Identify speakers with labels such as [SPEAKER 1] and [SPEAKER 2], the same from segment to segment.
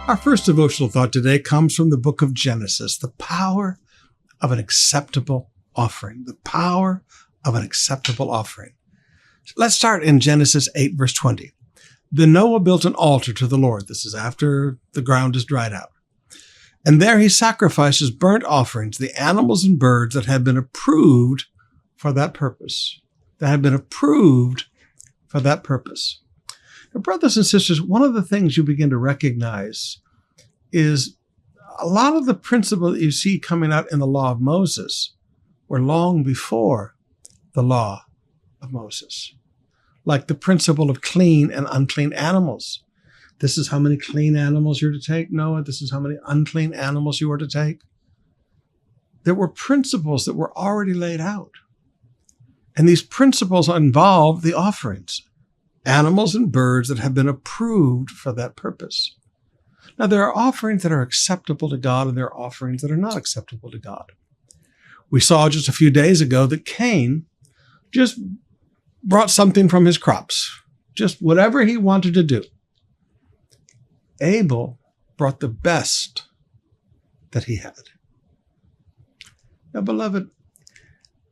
[SPEAKER 1] Our first devotional thought today comes from the book of Genesis, the power of an acceptable offering. The power of an acceptable offering. Let's start in Genesis 8, verse 20. Then Noah built an altar to the Lord. This is after the ground is dried out. And there he sacrifices burnt offerings, the animals and birds that had been approved for that purpose. That had been approved for that purpose. Now, brothers and sisters, one of the things you begin to recognize is a lot of the principles that you see coming out in the law of Moses were long before the law of Moses. Like the principle of clean and unclean animals. This is how many clean animals you're to take, Noah. This is how many unclean animals you are to take. There were principles that were already laid out. And these principles involve the offerings, animals and birds that have been approved for that purpose. Now, there are offerings that are acceptable to God, and there are offerings that are not acceptable to God. We saw just a few days ago that Cain just brought something from his crops, just whatever he wanted to do. Abel brought the best that he had. Now, beloved,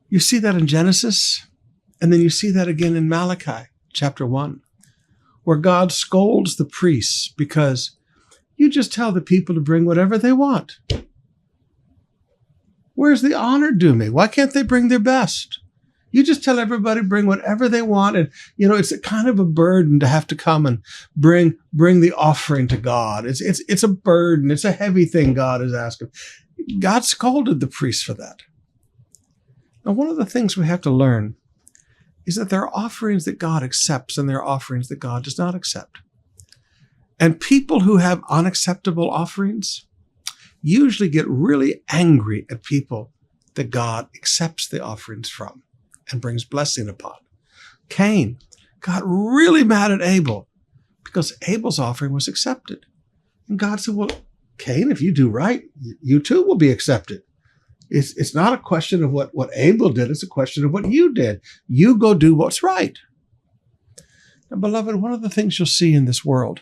[SPEAKER 1] you see that in Genesis, and then you see that again in Malachi chapter 1, where God scolds the priests because you just tell the people to bring whatever they want. Where's the honor due me? Why can't they bring their best? You just tell everybody bring whatever they want. And, it's a kind of a burden to have to come and bring the offering to God. It's a burden. It's a heavy thing God is asking. God scolded the priests for that. Now, one of the things we have to learn is that there are offerings that God accepts and there are offerings that God does not accept. And people who have unacceptable offerings usually get really angry at people that God accepts the offerings from and brings blessing upon. Cain got really mad at Abel because Abel's offering was accepted. And God said, well, Cain, if you do right, you too will be accepted. It's not a question of what Abel did. It's a question of what you did. You go do what's right. And beloved, one of the things you'll see in this world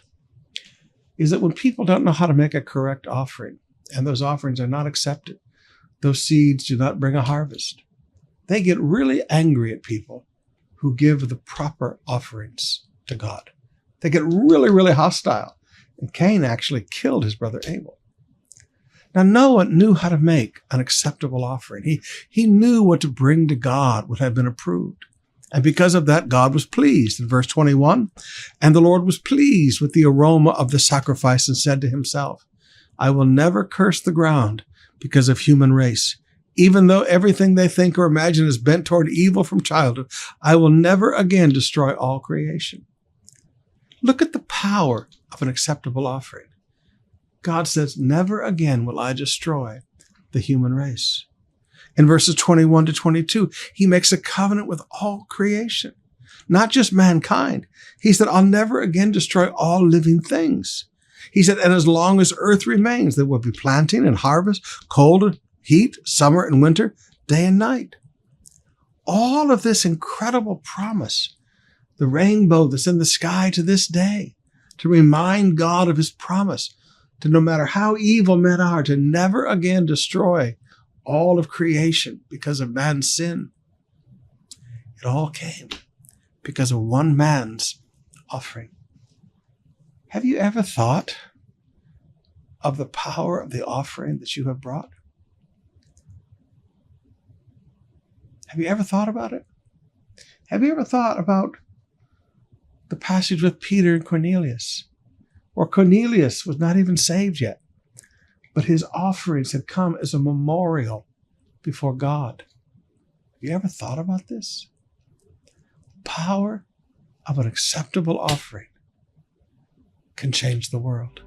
[SPEAKER 1] is that when people don't know how to make a correct offering, and those offerings are not accepted, those seeds do not bring a harvest, they get really angry at people who give the proper offerings to God. They get really, really hostile. And Cain actually killed his brother Abel. Now, Noah knew how to make an acceptable offering. He knew what to bring to God would have been approved. And because of that, God was pleased. In verse 21, and the Lord was pleased with the aroma of the sacrifice and said to himself, I will never curse the ground because of human race. Even though everything they think or imagine is bent toward evil from childhood, I will never again destroy all creation. Look at the power of an acceptable offering. God says, never again will I destroy the human race. In verses 21 to 22, he makes a covenant with all creation, not just mankind. He said, I'll never again destroy all living things. He said, and as long as earth remains, there will be planting and harvest, cold, heat, summer and winter, day and night. All of this incredible promise, the rainbow that's in the sky to this day, to remind God of his promise, to no matter how evil men are, to never again destroy all of creation because of man's sin. It all came because of one man's offering. Have you ever thought of the power of the offering that you have brought? Have you ever thought about it? Have you ever thought about the passage with Peter and Cornelius, where Cornelius was not even saved yet, but his offerings had come as a memorial before God? Have you ever thought about this? The power of an acceptable offering can change the world.